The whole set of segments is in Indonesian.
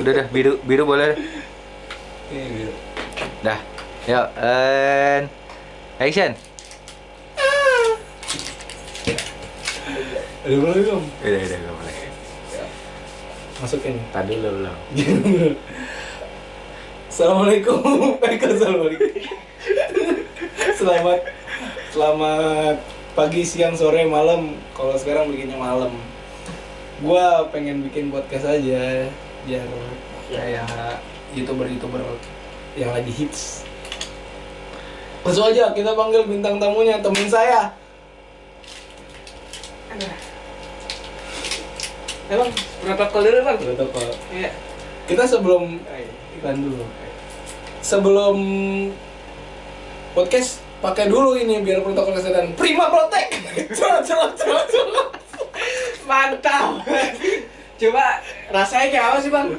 Udah biru boleh. Ini biru. Dah. Yuk, and action. Udah boleh belum? Udah gak boleh. Masukin. Tadi belum. Assalamualaikum. Assalamualaikum. Selamat pagi, siang, sore, malam. Kalau sekarang bikinnya malam. Gua pengen bikin podcast aja biar kayak YouTuber yang lagi hits. Langsung aja kita panggil bintang tamunya, temen saya. Emang protokol dulu bang? Protokol. Iya. Kita sebelum iklan dulu. Sebelum podcast pakai dulu ini biar protokol kesehatan. Prima Protek. Celok. Mantap. Coba rasanya kayak apa sih bang?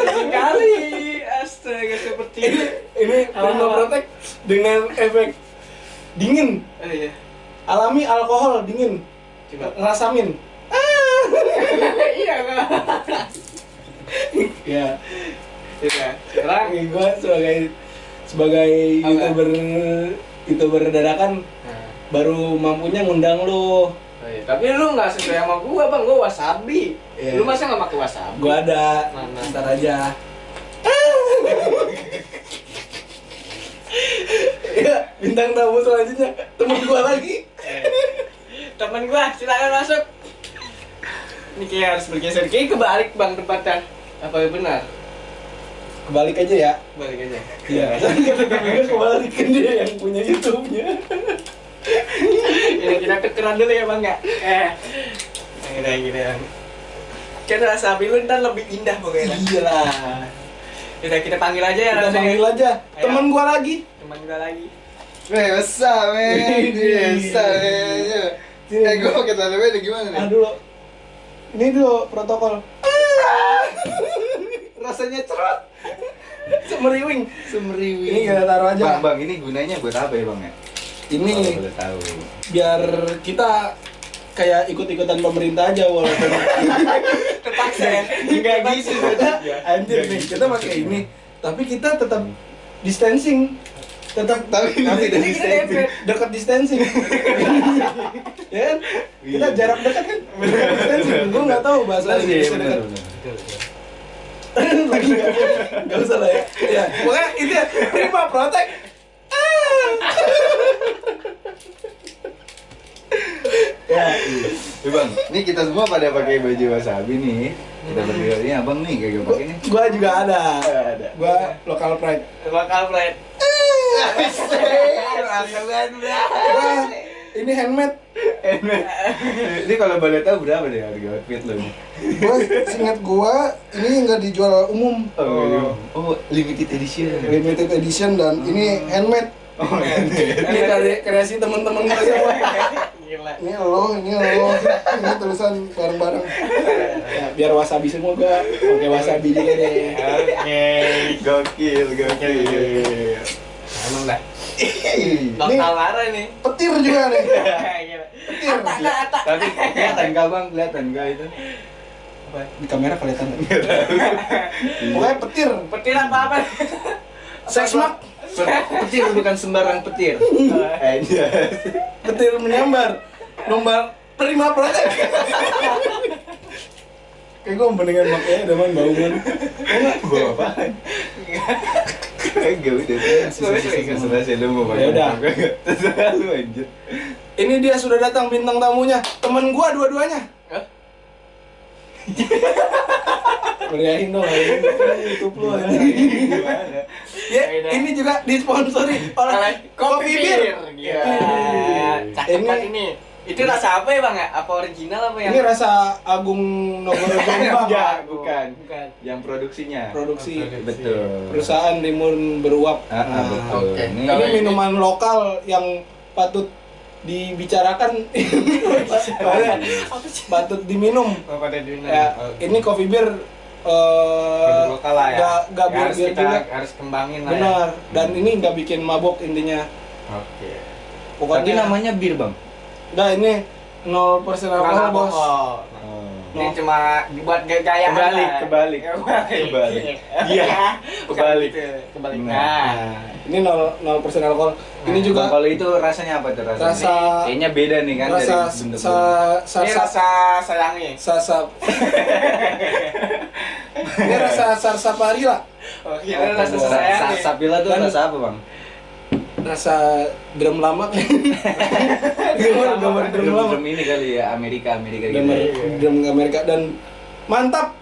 Sekali. Astaga seperti Ini Prima Protek dengan efek dingin. Oh iya. Alami alkohol dingin. Coba. Ngerasamin. Iya nggak? Ya. Iya. Sekarang Gue sebagai YouTuber dadakan baru mampunya ngundang lu. Oh iya. Tapi lu nggak sesuai sama gua bang, gua wasabi. Iya. Lu masa nggak pakai wasabi? Gua ada. Mana? Ntar aja. Ya, bintang tamu selanjutnya temen gua lagi. Temen gua, silakan masuk. Ini kayak harus bergeser, kayak kebalik bang tempatnya. Apa benar? Kebalik aja ya. Balik aja. Iya. Kata kebalik kan dia yang punya YouTube-nya. Ya, kita tukeran dulu ya bang ya. Gini. Kan wasabi lu ntar lebih indah pokoknya. Iya lah. Udah kita panggil aja ya Kita langsung. panggil aja. Ayo. Temen gua lagi. Teman gua lagi. Wes, men. Biasa, men. Gue pakai tanda beda gimana nih? Aduh. Ini dulu protokol. Rasanya cerot. Semeriwing. Semeriwing. Ini kita taruh aja. Bang, ini gunanya buat apa ya, Bang ya? Ini Kalau boleh tahu. biar kita kayak ikut-ikutan pemerintah aja walaupun Terpaksa ya. Enggak gitu. anjir nih kita pakai ini tapi kita tetap distancing tetap Tapi nanti tidak distancing. dekat distancing ya kan kita jarak dekat kan dekat distancing gue nggak tahu bahasa Inggris dekat lagi nggak usah lah ya pokoknya itu ya Prima Protek. Ya, Bang, ini kita semua pada pakai baju wasabi nih. Kita berdua ini abang nih kagak pakai nih. Gua juga ada. Ada. Gua lokal pride. Bakal Fred. Wah, ini handmade. Ini kalau boleh tahu berapa deh harga outfit lo nih? Gua seingat gua ini nggak dijual umum. Oh, limited edition. Limited edition dan ini handmade. Oh, ini. Ini dari kreasi teman-teman gua semua. Gila. Ini lo. Ini tulisan bareng-bareng. Ya, biar wasabi semua gua pakai wasabi juga deh. Oke. Gokil. Emang dah. Lokal lara nih. Petir juga nih. Gila. Ata. Tapi kelihatan gak bang? Kelihatan gak itu? Di kamera kelihatan nggak? Pokoknya petir. Petir apa? Seksmak. Petir bukan sembarang petir. Petir menyambar. Lomba Prima Protek. Kayak gue mendingan makanya demen bangun. Bawa apaan? Kagak udah. Selesai lu mau pakai. Ya udah. Terserah lu anjir. Ini dia sudah datang bintang tamunya. Temen gua dua-duanya. Hah? Meriahin dong YouTube lu aja. Gimana? Ya, ini juga disponsori oleh Kopi Bir. Gila. Cakep banget ini. Itu rasa apa ya bang ya? Apa original apa yang? Ini rasa Agung Nogoro Jombang. Ya, bukan. Bukan. Yang produksinya. Produksi Betul. perusahaan Limun Beruap. Betul. Oke. Ini minuman lokal yang patut dibicarakan. Patut diminum. Oh, pada dunia. Ya, ini Coffee Beer produk lokal lah ya. Nggak Ya, harus bir-bir kita juga. harus kembangin lah. Benar. Dan ini nggak bikin mabok intinya. Ya. Oke. Tapi Pokoknya namanya bir bang. Nah ini 0% alkohol bos. Oh. Ini cuma dibuat gaya-gayaan. Kebalik. Iya, kebalik. Kebalik. Nah. Nah, Ini 0% alkohol. Ini Bang, juga kalau itu rasanya apa tuh rasanya? Rasa- Kayaknya beda nih kan rasa dari bentuk. ini rasa sayangnya. sasap. Ini rasa sarsaparilla. Oh, kira rasa sayangnya. Sapila tuh Dan- rasa apa, Bang? Rasa drum lama. Gambar drum lama. Drum ini kali ya, Amerika gitu. Gambar drum Amerika dan mantap.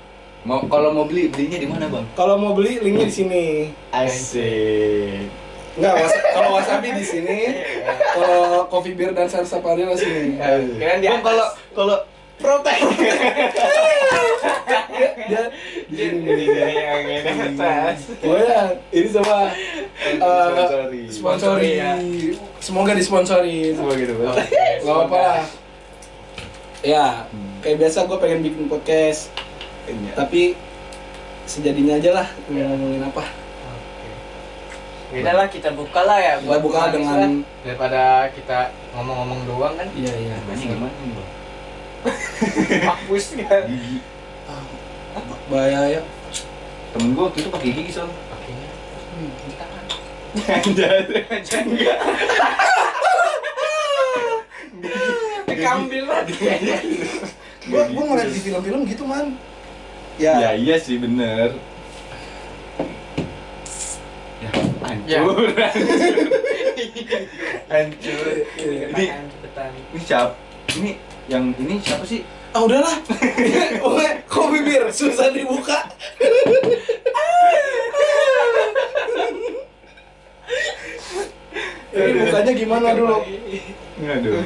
Kalau mau belinya di mana, Bang? Kalau mau beli linknya di sini. Asik. Enggak, kalau wasabi di sini. Kalau coffee beer dan sarsaparilla sini. Kira di Bang, kalau protein. Dia di sini. Iya. Oh ya, ini sama Sponsori. sponsori. Semoga disponsorin. Semua gitu, Bang. Gak apa-apa lah. Ya, kayak biasa gue pengen bikin podcast, Iya. tapi sejadinya aja lah ngomongin apa. Beda lah kita buka lah ya. Kita buka manis dengan- lah. Daripada kita ngomong-ngomong doang kan. Iya iya. Banyak gimana, Bang? Hapus kan. Gigi. Bahaya ya. Temen gua waktu itu pakai gigi soalnya. Pakainya di tangan. Enggak. Dikambil lah. Gue ngeliat di film-film gitu man. Ya iya sih bener. Ya, hancur. Hancur. Ini- Cepetan. Ini siapa? Ini yang ini siapa sih? Ah udahlah. Oke, kopi bir susah dibuka. Ini bukanya gimana dulu? Aduh.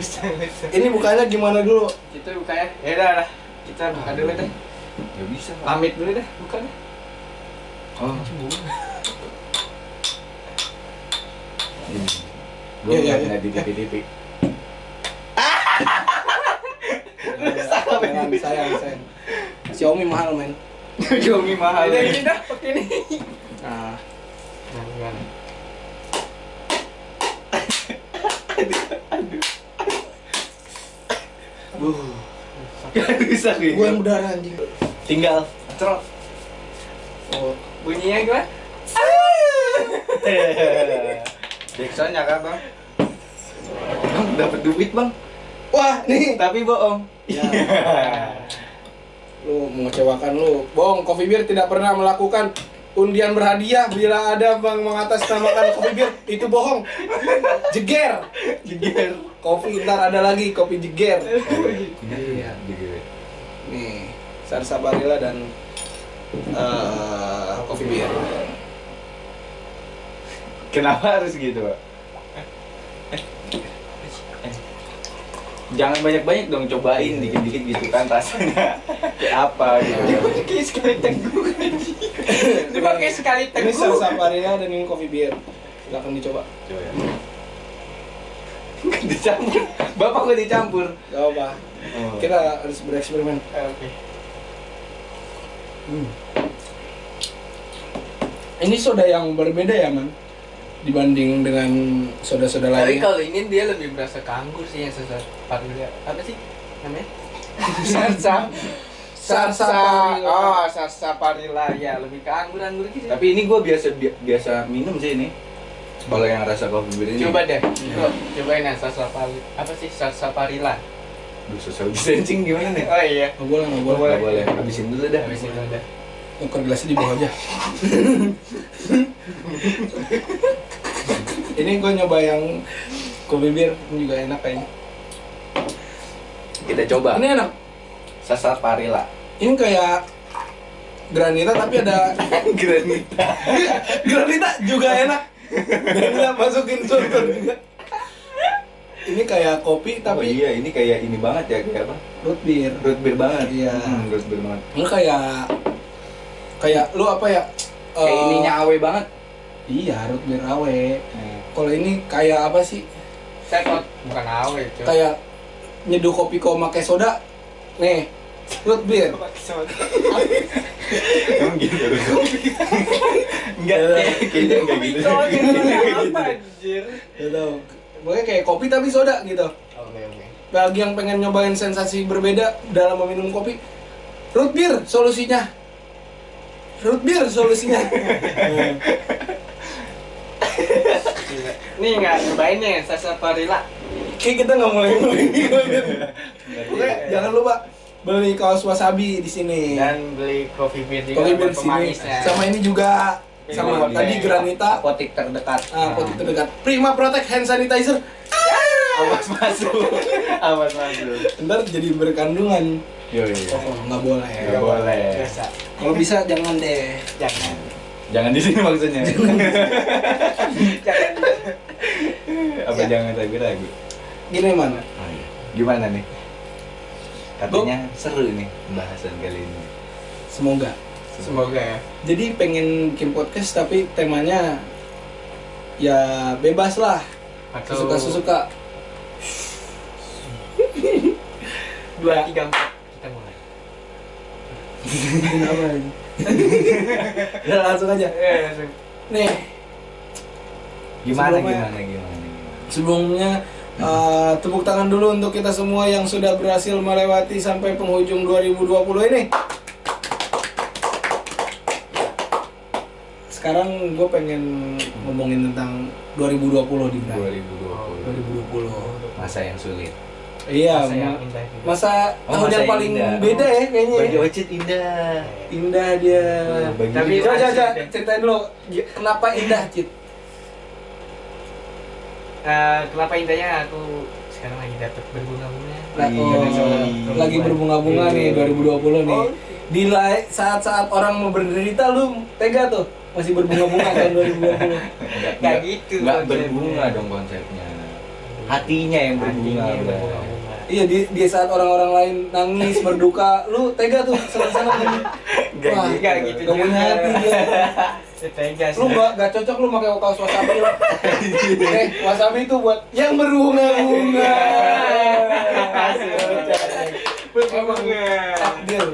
Ini bukanya gimana dulu? Kita buka ya. Ya udah lah. Kita buka dulu deh. Ya bisa. Pak. Pamit dulu deh, buka deh. Oh. Ini. Gua Iya, iya, iya. nggak di TV-TV. Sayang. Xiaomi mahal men. Xiaomi mahal. Udah ini dah, pakai ini. Nah, Nah, gimana? Gak bisa gitu. gue yang berdarah anjing. Tinggal cerot. Oh, Bunyinya gimana? Jacksonnya kan, Bang? Bang dapat duit, Bang. wah nih. Tapi bohong. Ya. Lu mengecewakan lu. Bohong, Coffee Beer tidak pernah melakukan undian berhadiah bila ada bang mengatasnamakan Coffee Beer. Itu bohong. Jeger. Jeger. Kopi ntar ada lagi kopi jeger. Iya. Nih, sarsaparilla dan Coffee Beer. Kenapa harus gitu, Pak? Jangan banyak-banyak dong, cobain dikit-dikit gitu kan rasanya. Kayak apa gitu. Dipakai sekali teguh kan. Dipakai sekali Ini teguh. sarsaparilla dan ini Coffee Beer. Silakan dicoba. Coba ya. Dicampur. Bapak kok dicampur? Gak apa. Oh. Kita harus bereksperimen. Oke. Ini soda yang berbeda ya man, dibanding dengan soda-soda Tapi lainnya. kalau ini dia lebih berasa ke anggur sih yang sarsaparilla. Apa sih namanya? Sarsaparilla. Oh, sarsaparilla ya, lebih ke anggur gitu. Tapi ini gue biasa minum sih ini. Kalau yang rasa coffee beer ini. Coba deh. Cobain yang sarsaparilla. Apa sih sarsaparilla? Duh, social distancing gimana nih? Oh iya. Nggak boleh. Nggak boleh. Habisin dulu dah. Habisin dulu dah. Nuker gelasnya di bawah aja. Ini gue nyoba yang Coffee Beer, ini juga enak kayaknya. Kita coba. Ini enak. Sarsaparilla. Ini kayak granita tapi ada Granita. granita juga enak. Granita masukin sultan juga. Ini kayak kopi Tapi tapi iya, ini kayak ini banget ya, kayak apa? root beer. Root beer banget. Iya. Root beer banget. Ini kayak lu apa ya? Kayak ininya awe banget. Iya, root beer awe. Kalau ini kayak apa sih? Sepot bukan awe itu. Kayak nyeduh kopi kau pakai soda. Nih, root beer. Emang gitu. Enggak, kayaknya enggak gitu. Apa anjir? Gak tau. Pokoknya kayak kopi tapi soda gitu. Oke. Bagi yang pengen nyobain sensasi berbeda dalam meminum kopi, Root beer solusinya. Root beer solusinya. Nih nggak cobainnya sarsaparilla. Kayak kita nggak mulai. Oke, jangan lupa beli kaos wasabi di sini. Dan beli coffee bean juga Coffee bean buat di sini. pemanisnya. Sama ini juga. Sama Ini tadi boleh. Granita. Apotik terdekat. Apotek terdekat. Prima Protect hand sanitizer. Awas masuk. Awas masuk. Ntar jadi berkandungan. Yo. Oh, nggak boleh. Nggak boleh. Biasa. Kalau bisa jangan deh. Jangan. Jangan di sini maksudnya. Jangan. Apa jangan ragu-ragu? Gini man. Oh, iya. Gimana nih? Katanya seru nih pembahasan kali ini. Semoga. Semoga ya. Jadi pengen bikin podcast tapi temanya ya bebas lah. Atau Suka-suka. 2, 3, 4 kita mulai. Kenapa ini? Udah langsung aja. Langsung. Nih, Gimana Sebelumnya- gimana? sebelumnya tepuk tangan dulu untuk kita semua yang sudah berhasil melewati sampai penghujung 2020 ini. Sekarang gue pengen ngomongin tentang 2020 di 2020. 2020. Masa yang sulit. Iya, Masa yang indah juga. masa Oh, tahun masa yang yang paling indah. beda ya kayaknya. Bagi Ya. Ocit indah. Indah dia. Bagi Tapi dia- Coba ceritain dulu kenapa indah, Cit. Kenapa indahnya aku sekarang lagi dapat berbunga-bunga. Lagi berbunga-bunga nih 2020 nih. Di saat-saat orang mau berderita lu tega tuh masih berbunga-bunga tahun 2020. Nggak gitu Nggak konsepnya. berbunga dong konsepnya. Hatinya yang berbunga. Hatinya udah. berbunga-bunga. Iya di saat orang-orang lain nangis berduka, lu tega tuh senang-senang gini. Nggak gitu Gak punya hati dia. Tegas. Lu gak cocok lu pakai kaos wasabi lah. Wasabi itu buat yang berbunga-bunga. berbunga. Takdir.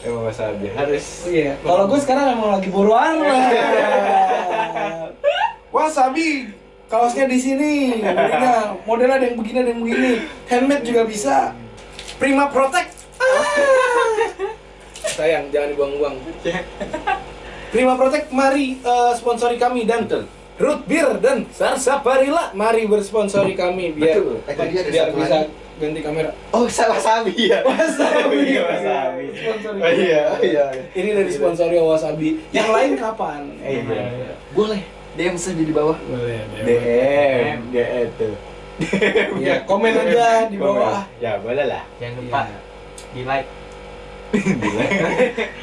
Emang wasabi harus. Iya. Kalau gue sekarang emang lagi berwarna. Wasabi kaosnya di sini. Belinya modelnya ada yang begini ada yang begini. Handmade juga bisa. Prima Protect. Sayang jangan dibuang-buang. Prima Protect mari sponsori kami dan Root Beer dan Sarsaparilla mari bersponsori kami biar Betul. Tadi ada biar satu bisa lagi. ganti kamera. Oh, wasabi ya. Wasabi. Wasabi. Sponsori Oh iya, iya. Ini dari sponsori Wasabi. Yang lain kapan? Iya. Boleh. DM saja di bawah. Boleh. DM tuh. Ya, komen aja di bawah. Ya, boleh lah. Jangan lupa Iya. di like.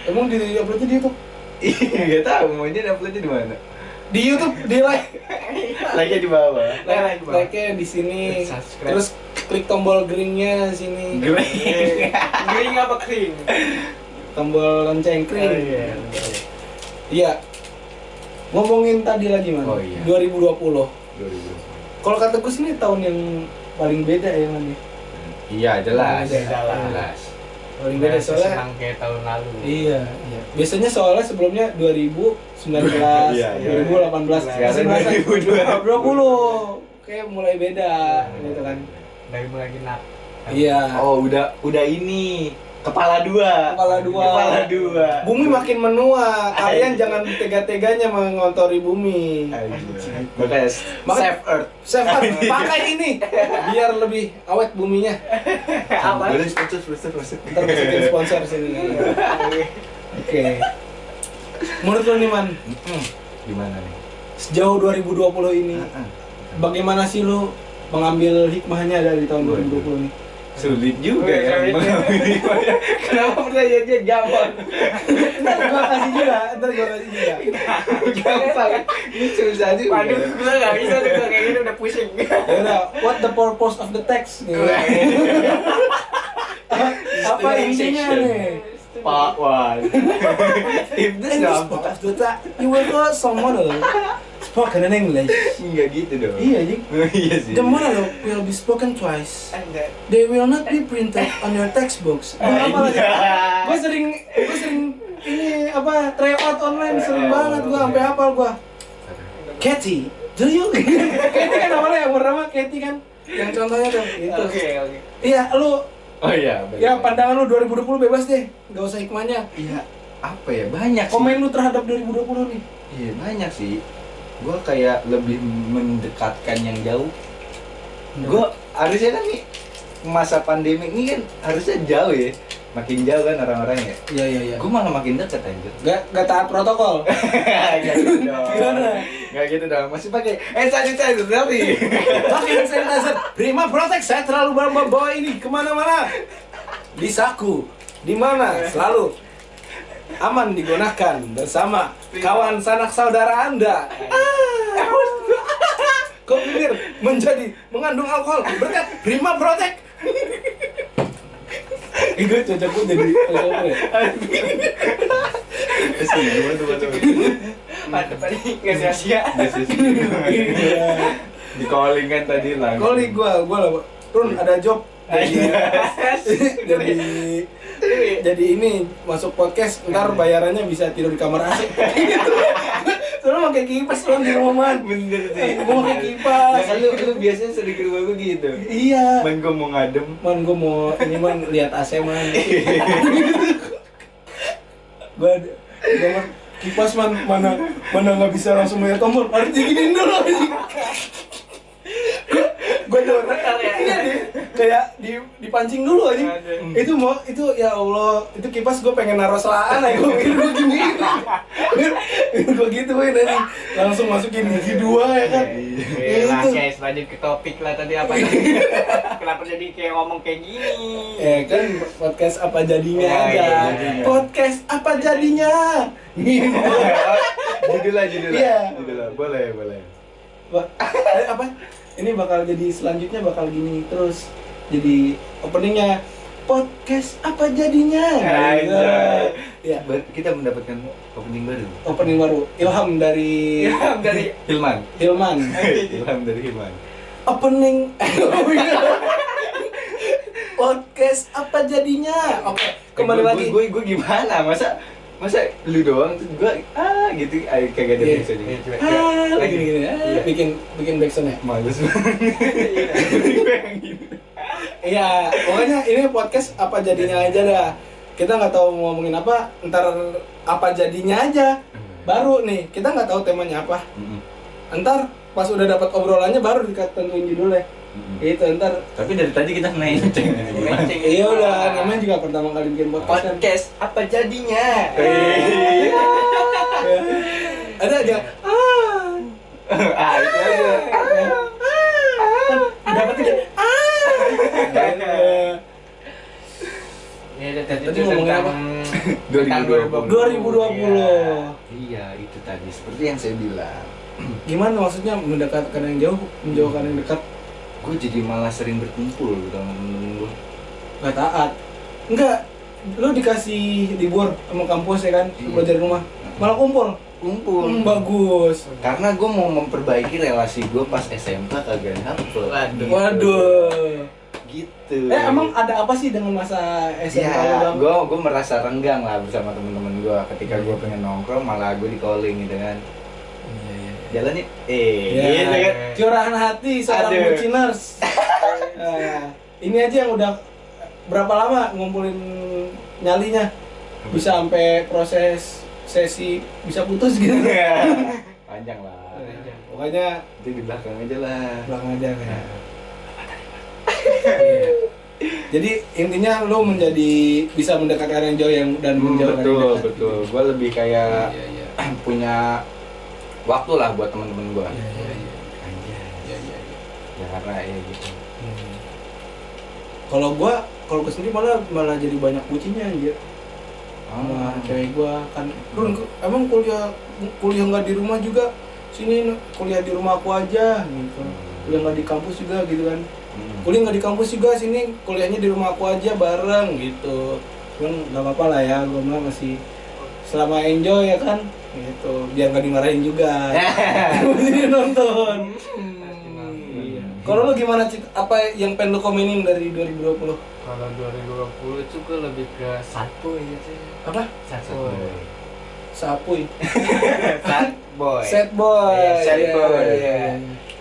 Emang di uploadnya di YouTube? Iya, tahu maunya uploadnya di mana? Di YouTube di like. Like-nya di bawah. Like-nya di sini. Subscribe. Terus klik tombol green-nya sini. Kering apa kering? Tombol lonceng Oh, kering. iya. Iya. Ngomongin tadi lagi man. Oh, iya. 2020. 2020. Kalau kata gue sini tahun yang paling beda ya man. Iya, jelas. Jelas. Paling beda soalnya. senang kayak tahun lalu. Iya. Biasanya soalnya sebelumnya 2019, Iya, iya. 2018, Sekarang 2020. Kayak mulai beda gitu kan. Dari mulai genap. Iya. Oh, udah ini kepala dua. Kepala dua. Kepala dua. Bumi makin menua. Kalian jangan tega-teganya mengotori bumi. Makanya Maka- save Earth. Chef, pakai ini biar lebih awet buminya. Apa? Boleh sponsor. Ntar masukin sponsor sini. Oke. Menurut lo nih man, Gimana nih? sejauh 2020 ini, bagaimana sih lo mengambil hikmahnya dari tahun 2020 ini? Sulit juga ya. Sulit. Kenapa pertanyaannya gampang? Ntar gua kasih juga. Gampang. Ini susah juga. Waduh, gue gak bisa tuh kalau kayak gini udah pusing. Yaudah, what the purpose of the text? Nih. Apa intinya nih? Part 1. If this In this gampang. part of the text, you will hear some monologue spoken in English. Enggak gitu dong. Iya, Jing. Iya sih. The monologue will be spoken twice. Enggak. They will not be printed on your textbooks. Apa lagi? Gue sering ini apa try out online sering banget gue sampai hafal gue. Katie, do you? Katie kan awalnya yang pertama Katie kan. Yang contohnya tuh itu. Oke. Iya, lu Oh iya, baik. Ya pandangan lu 2020 bebas deh, nggak usah hikmahnya. Iya, apa ya? Banyak sih. Komen lu terhadap 2020 nih. Iya, banyak sih. Gua kayak lebih mendekatkan yang jauh. Gua harusnya kan nih masa pandemi ini kan harusnya jauh ya. Makin jauh kan orang-orangnya. Iya iya iya. Gua malah makin dekat anjir. Gak taat protokol. Gak gitu dong. Gimana? Gak gitu dong. Masih pakai sanitizer tapi. Pakai hand sanitizer. Prima Protect, saya terlalu bawa ini kemana-mana. Di saku, di mana selalu aman digunakan bersama kawan sanak saudara Anda. Kok pikir menjadi mengandung alkohol berkat Prima Protect? Gue cocok gue jadi alkohol ya. Mantep tadi nggak sia-sia. Di calling kan tadi lah. Calling gue lah. Run ada job. Jadi ini masuk podcast ntar bayarannya bisa tidur di kamar AC. Soalnya pakai kipas doang di rumah. Bener sih. Gue pakai kipas. Ya kan lu biasanya sering ke rumah gue gitu. Iya. Man gue mau ngadem. Man gue mau ini man lihat AC man. Gue man kipas man mana nggak bisa langsung melihat tombol. Harus diginin dulu. Gue dorong iya kayak dipancing dulu aja. Itu ya Allah, itu kipas gue pengen naruh selaan aja gue gini. Gue gitu aja langsung masukin gigi 2 ya kan. Lah guys, lanjut ke topik lah tadi apa? Kenapa jadi kayak ngomong kayak gini? Kan podcast apa jadinya Oh, aja. iya, jadinya. Podcast apa jadinya? Judulnya. Iya. Judulnya. Boleh. Apa? Ini bakal jadi selanjutnya bakal gini terus. Jadi openingnya podcast apa jadinya? Anjay. Ya, Kita mendapatkan opening baru. opening baru. Ilham dari Dari Hilman. Hilman. Ilham dari Hilman. Opening podcast apa jadinya? Oke, kembali lagi. Gue gimana? Masa lu doang terus gue gitu kagak ada Iya. backsoundnya. Lagi gini. Iya. Bikin backsound ya. Males Iya, pokoknya ini podcast apa jadinya aja dah. Kita nggak tahu mau ngomongin apa, ntar apa jadinya aja. Baru nih, kita nggak tahu temanya apa. Ntar pas udah dapat obrolannya baru tentuin judulnya. Itu ntar. Tapi dari tadi kita melenceng. Iya udah, namanya juga pertama kali bikin podcast kan. podcast apa jadinya? Ada aja. Itu aja. Dapat aja. Ya udah tadi Tadi itu ngomongin apa? tentang 2020. Iya, itu tadi seperti yang saya bilang. Gimana maksudnya mendekatkan yang jauh, menjauhkan yang dekat? Gue jadi malah sering berkumpul sama temen-temen gue. Gak taat. Enggak, lu dikasih libur sama kampus ya kan, Iya. belajar di rumah. Malah kumpul. Bagus. Karena gue mau memperbaiki relasi gue pas SMK kagak dapet. Waduh. Gitu. Emang ada apa sih dengan masa SMK lu Ya, Bang? gue merasa renggang lah bersama temen-temen gue. Ketika gue pengen nongkrong, malah gue di calling gitu kan. Jalan yuk. Gitu kan. Curahan hati seorang Aduh. buciners. Nah, ini aja yang udah berapa lama ngumpulin nyalinya? Bisa sampai proses sesi bisa putus gitu. Panjang lah. Pokoknya Itu di belakang aja lah. belakang aja ya. Iya. Jadi intinya lu menjadi bisa mendekatkan yang jauh yang dan menjauhkan yang dekat. Betul. Gue lebih kayak Iya. punya waktu lah buat temen-temen gue. Iya. Anjay. Ya karena ya gitu. Kalau gue sendiri malah jadi banyak bucinnya anjir. Sama cewek gua kan emang kuliah nggak di rumah juga, sini kuliah di rumah aku aja gitu. Kuliah nggak di kampus juga gitu kan. Kuliah nggak di kampus juga, sini kuliahnya di rumah aku aja bareng gitu. Cuman nggak apa-apa lah ya, gua mah masih selama enjoy ya kan gitu, biar nggak dimarahin juga. Masih nonton. Iya. Kalau lu gimana Cit? Apa yang pengen lu komenin dari 2020? Kalau 2020 itu gue lebih ke sapu gitu. Apa? Sapu. Sapuy. Sad boy. Sad boy. Iya, sad Iya, boy. iya.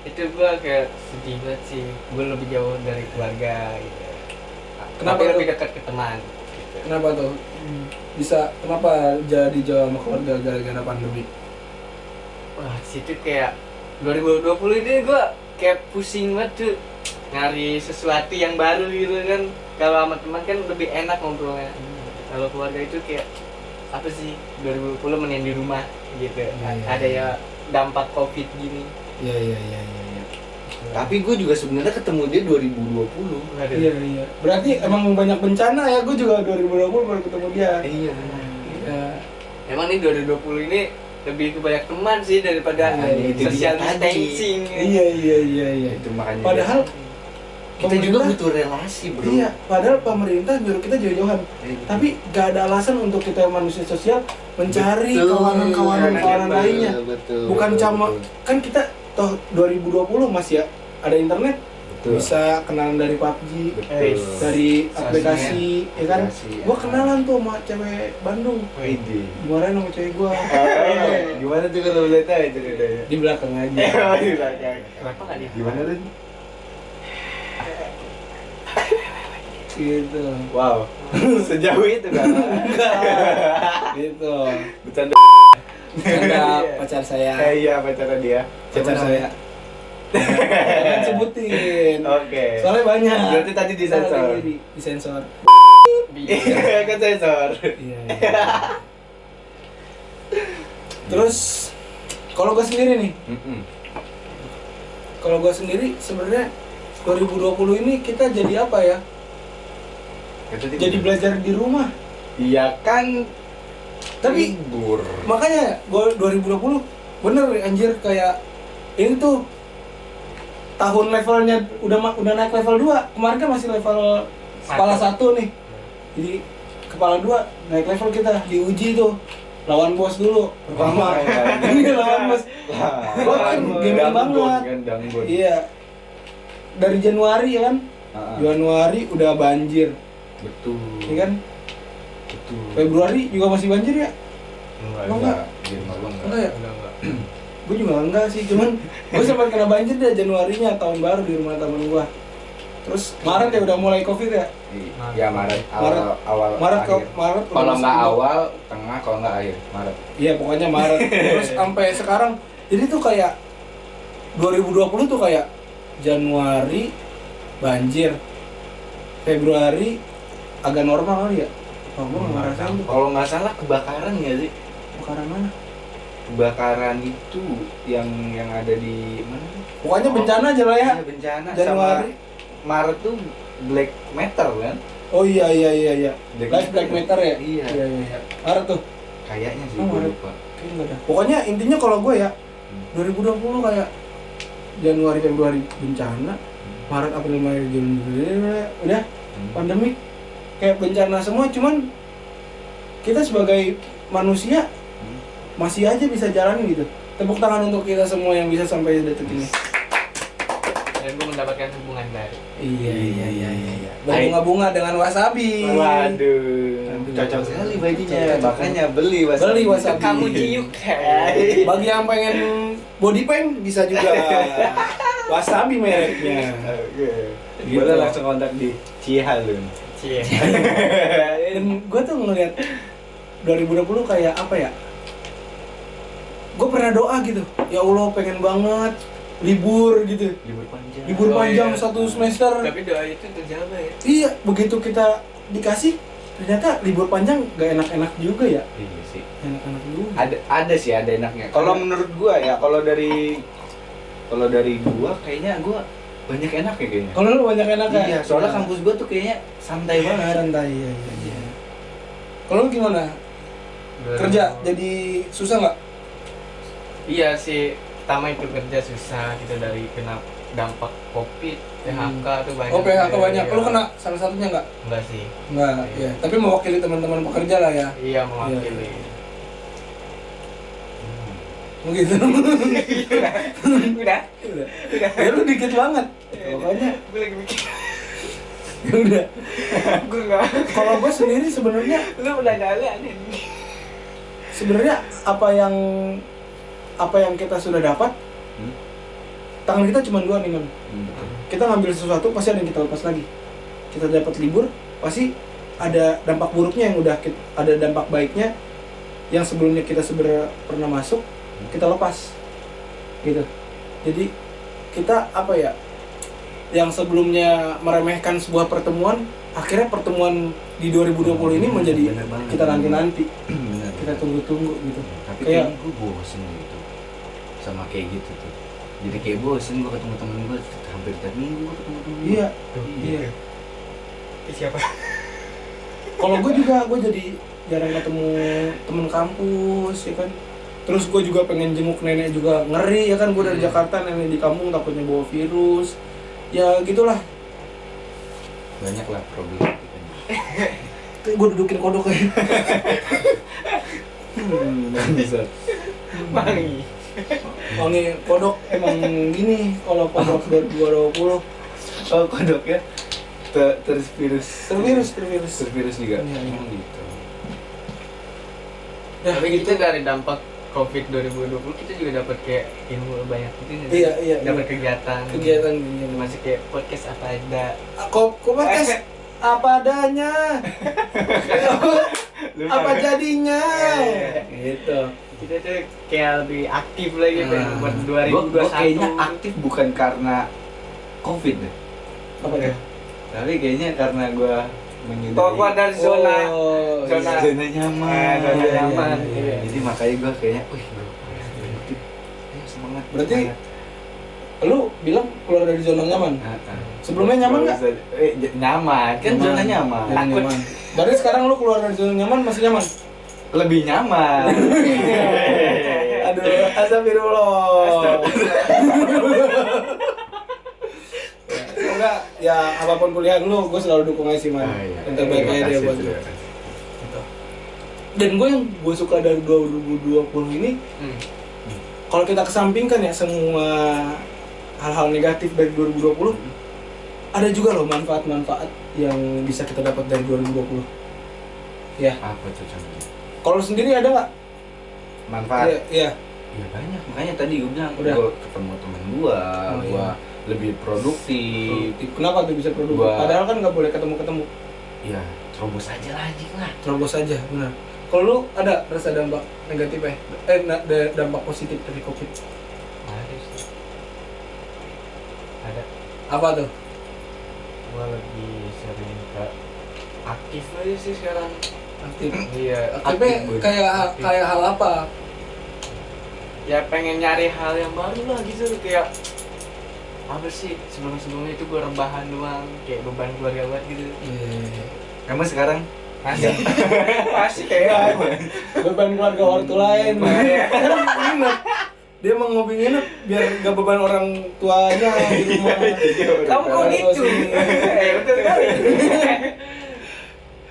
Itu gue kayak sedih banget sih. Gue lebih jauh dari keluarga gitu. Kenapa tapi tuh? lebih dekat ke teman gitu. Kenapa tuh? Bisa kenapa jadi jauh sama keluarga gara-gara pandemi? Wah, di situ kayak 2020 ini gue kayak pusing banget tuh nyari sesuatu yang baru gitu kan. Kalau sama teman kan lebih enak ngobrolnya. Kalau keluarga itu kayak apa sih 2020 mending di rumah gitu. Iya. Ada ya dampak covid gini. Iya. Tapi gue juga sebenarnya ketemu dia 2020. Waduh. Iya. Berarti emang banyak bencana ya. Gue juga 2020 baru ketemu dia. Iya. Iya. Emang nih 2020 ini lebih ke banyak teman sih daripada Nah, itu social dia tadi. distancing. Iya. Itu makanya. Padahal kita juga pemerintah- butuh relasi, bro. Iya, padahal pemerintah nyuruh kita jauh-jauhan. Tapi gak ada alasan untuk kita manusia sosial mencari Betul. kawanan lainnya. Betul. Bukan cuma kan kita toh 2020 masih ya ada internet, Betul. bisa kenalan dari PUBG, Betul. dari aplikasi, ya kan? Aplikasi, Gua ya. kenalan tuh sama cewek Bandung. Ide. Dimarahin sama cewek gua. Gimana tuh kalau boleh tahu ceritanya? Di belakang aja. Di belakang. Kenapa nggak di Gimana tuh? Gitu. Wow. Sejauh itu kan? Gitu. Bercanda. Ada pacar saya. Iya pacaran dia. Pacar saya. Jangan sebutin. Oke. Soalnya banyak. Berarti tadi disensor. Disensor. Iya kan sensor. Iya. Terus kalau gue sendiri nih, kalau gue sendiri sebenarnya 2020 ini kita jadi apa ya? Jadi belajar di rumah. Iya kan. Tapi libur. makanya gue 2020 bener anjir kayak ini tuh tahun levelnya udah naik level 2. Kemarin kan masih level kepala 1 nih. Jadi kepala 2 naik level kita diuji tuh. Lawan bos dulu pertama. Iya lawan bos. Gua kan gaming banget. Iya. Dari Januari ya kan? Januari udah banjir. Betul. Iya kan? Betul. Februari juga masih banjir ya? Enggak. Di rumah gua Enggak ya? Enggak. Gue juga enggak sih, cuman gue sempat kena banjir deh Januarinya, tahun baru di rumah temen gue. Terus Maret ya udah mulai Covid ya? Ya Maret awal Maret akhir. Maret udah Kalau masuk nggak juga. awal, tengah, kalau nggak akhir Maret. Iya pokoknya Maret. Terus sampai sekarang. Jadi tuh kayak 2020 tuh kayak Januari banjir, Februari agak normal kali ya. Oh, gue nggak ngerasain tuh. Kalau nggak salah kebakaran nggak sih? Kebakaran mana? Kebakaran itu yang ada di mana? Pokoknya bencana aja lah ya. Iya, bencana. Januari. Sama Maret tuh Black Matter kan? Oh iya. Black Black Matter ya? Iya. Iya. Maret tuh. Kayaknya sih Oh, gue Maret. lupa. Kayaknya nggak ada. Pokoknya intinya kalau gue ya 2020 kayak Januari Februari bencana, Maret April Mei Juni udah pandemi kayak bencana semua, cuman kita sebagai manusia masih aja bisa jalanin gitu. Tepuk tangan untuk kita semua yang bisa sampai detik ini. Dan gue mendapatkan hubungan baru. Iya. Berbunga-bunga dengan wasabi. Waduh, cocok sekali bajunya. Cocok. Makanya beli wasabi. Beli wasabi. Kamu ciuk. Bagi yang pengen body paint bisa juga. Wasabi mereknya. Oke. Gitu. Boleh langsung kontak di Cihalun. Cie. Dan gue tuh ngeliat 2020 kayak apa ya? Gue pernah doa gitu, ya Allah pengen banget libur gitu, Libur panjang. libur Oh, panjang iya. 1 semester. Tapi doa itu terjawab ya. Iya, begitu kita dikasih, ternyata libur panjang gak enak-enak juga ya. Iya sih. Enak-enak juga. Ada sih ada enaknya. Kalau menurut gua ya, kalau dari gua kayaknya gua banyak enaknya kayaknya. Kalau lu banyak enak ya? Iya, soalnya kampus gua tuh kayaknya santai banget. santai, iya. Kalau lu gimana? Kerja jadi susah nggak? Iya sih, pertama itu kerja susah gitu dari kena dampak covid, PHK tuh banyak. Oh PHK banyak, Iya. lu kena salah satunya nggak? Enggak sih. Nggak, iya. Tapi mewakili teman-teman pekerja lah ya. Iya mewakili. Begitu. Udah. Ya lu dikit banget. Pokoknya Gue lagi mikir. ya udah. Gue enggak. Kalau gue sendiri sebenarnya Lu udah aneh. apa yang kita sudah dapat, tangan kita cuma dua nih, Man. Kita ngambil sesuatu pasti ada yang kita lepas lagi. Kita dapat libur, pasti ada dampak buruknya yang ada dampak baiknya yang sebelumnya kita pernah masuk kita lepas gitu. Jadi kita apa ya, yang sebelumnya meremehkan sebuah pertemuan, akhirnya pertemuan di 2020 ini menjadi Bener banget. kita nanti Bener. kita tunggu gitu. Tapi Kayak- kayaknya gue bosen gitu sama kayak gitu tuh. Jadi kayak bosen gue ketemu temen gue hampir tiap minggu gue ketemu temen gue. Iya. Siapa? Kalau gue jadi jarang ketemu temen kampus ya kan. Terus gue juga pengen jenguk nenek juga, ngeri ya kan, gue dari Jakarta, nenek di kampung takutnya bawa virus. Ya gitulah. Banyak lah problematikanya. Gue dudukin kodok aja. Bisa. Mangi. Wangi kodok emang gini kalau kodok 2020 Oh kodoknya tervirus. Tervirus juga. Iya, iya. Emang gitu. Ya, Tapi kita dari dampak COVID 2020 kita juga dapat kayak ilmu banyak gitu. Iya. Dapat kegiatan Kegiatan masih kayak podcast apa ada. kok podcast apa adanya. Apa jadinya? Gitu. Kita tuh kayak lebih aktif lagi buat Gue 2021. kayaknya aktif bukan karena COVID deh. Apa ya? Tapi kayaknya karena gue menyudahi Keluar dari zona zona nyaman. zona Iya, nyaman. iya, iya. Jadi makanya gue kayaknya, wih bro, ayo semangat. Berarti semangat. lu bilang keluar dari zona nyaman? Sebelumnya nyaman nggak? Nyaman, kan zona nyaman. Zona nyaman. Berarti sekarang lu keluar dari zona nyaman masih nyaman? Lebih nyaman. Aduh, astagfirullah. Semoga ya apapun kuliah lu, gue selalu dukung aja sih man. Yang terbaik aja deh buat lu. Gitu. Dan gue suka dari 2020 ini, kalau kita kesampingkan ya semua hal-hal negatif dari 2020, ada juga loh manfaat-manfaat yang bisa kita dapat dari 2020. Ya, Apa tuh contohnya? kalau lu sendiri ada nggak? Manfaat? Iya. Ya banyak, makanya tadi gue bilang, Udah. gue ketemu temen gue, Oh, gue iya. lebih produktif. Kenapa tuh bisa produktif? Gua- Padahal kan nggak boleh ketemu-ketemu. Ya, terobos aja lah anjing lah. Terobos aja, benar. Kalau lu ada rasa dampak negatif dampak positif dari COVID? Ada. Apa tuh? Gua lebih sering ke aktif aja sih sekarang. Aktif. Iya. Aktifnya Boy. kayak hal apa? Ya pengen nyari hal yang baru lah gitu, kayak apa sih, sebelumnya itu gue rebahan doang, kayak beban keluarga banget gitu. Emang sekarang? Masih masih kayak Beban keluarga ortu lain. Ingat, dia mau ngopi nginep biar gak beban orang tuanya di rumah. kamu kok gitu. Betul kali.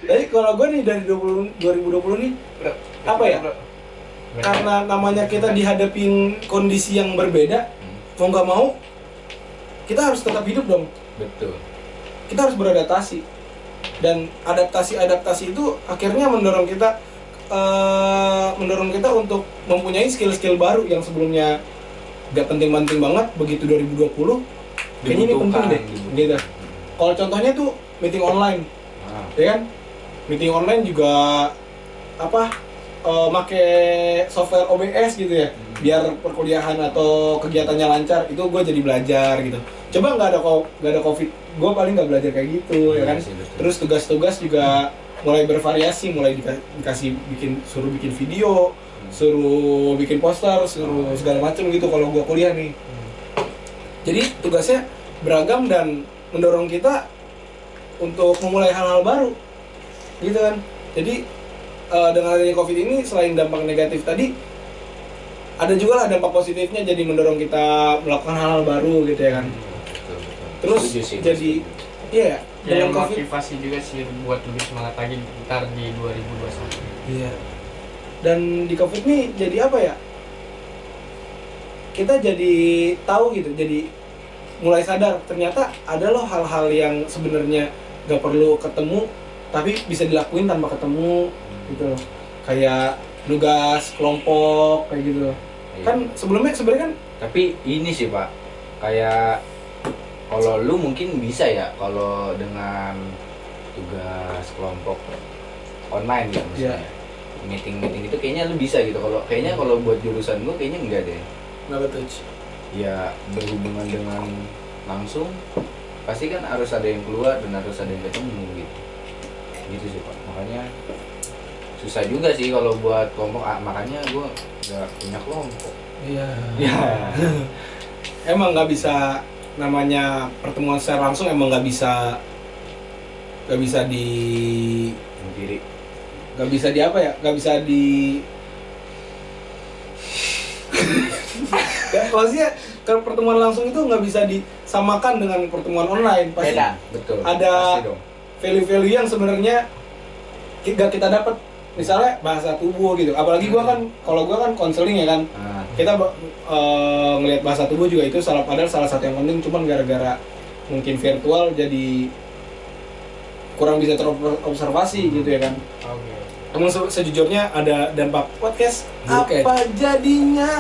Jadi kalau gue nih dari 2020 nih, apa ya? Karena namanya kita dihadapin kondisi yang berbeda, mau nggak mau kita harus tetap hidup dong. Betul. Kita harus beradaptasi, dan adaptasi itu akhirnya mendorong kita untuk mempunyai skill-skill baru yang sebelumnya gak penting-penting banget. Begitu 2020 kayaknya ini penting deh gitu. Kalau contohnya tuh meeting online, ya kan? Meeting online juga make software OBS gitu ya, biar perkuliahan atau kegiatannya lancar. Itu gue jadi belajar gitu. Coba nggak ada COVID, gue paling nggak belajar kayak gitu, ya kan? Iya sih, betul. Terus tugas-tugas juga mulai bervariasi, mulai suruh bikin video, suruh bikin poster, suruh segala macam gitu kalau gue kuliah nih. Jadi tugasnya beragam dan mendorong kita untuk memulai hal-hal baru, gitu kan? Jadi dengan adanya COVID ini, selain dampak negatif tadi, ada juga lah dampak positifnya, jadi mendorong kita melakukan hal-hal baru gitu ya kan. Betul. Terus Setuju sih, jadi setuju. iya, Ya, dengan COVID. motivasi juga sih buat lebih semangat lagi ntar di 2021. Iya. Dan di COVID nih jadi apa ya? Kita jadi tahu gitu, jadi mulai sadar ternyata ada loh hal-hal yang sebenarnya gak perlu ketemu tapi bisa dilakuin tanpa ketemu gitu loh. Kayak nugas kelompok kayak gitu loh. Iya. Kan sebenarnya kan Tapi ini sih Pak, kayak kalau lu mungkin bisa ya kalau dengan tugas kelompok online ya maksudnya. Iya. Meeting itu kayaknya lu bisa gitu. Kalau buat jurusan gua kayaknya enggak deh. Kenapa tuh? Ya berhubungan dengan langsung pasti kan harus ada yang keluar dan harus ada yang ketemu gitu sih Pak. Makanya susah juga sih kalau buat kelompok, makanya gua nggak punya kelompok. Iya. Ya. Emang nggak bisa, namanya pertemuan secara langsung emang nggak bisa di Sendiri. nggak bisa di apa ya, nggak bisa di maksudnya kalau pertemuan langsung itu nggak bisa disamakan dengan pertemuan online. Pasti Beda. Betul. Ada Pasti dong. value-value yang sebenarnya nggak kita dapat, misalnya bahasa tubuh gitu. Apalagi kalau gua kan konseling ya kan, Ah, kita ngelihat bahasa tubuh juga itu padahal salah satu yang penting, cuman gara-gara mungkin virtual jadi kurang bisa terobservasi gitu ya kan. Oke. Emang sejujurnya ada dampak podcast Buruk ya? apa jadinya?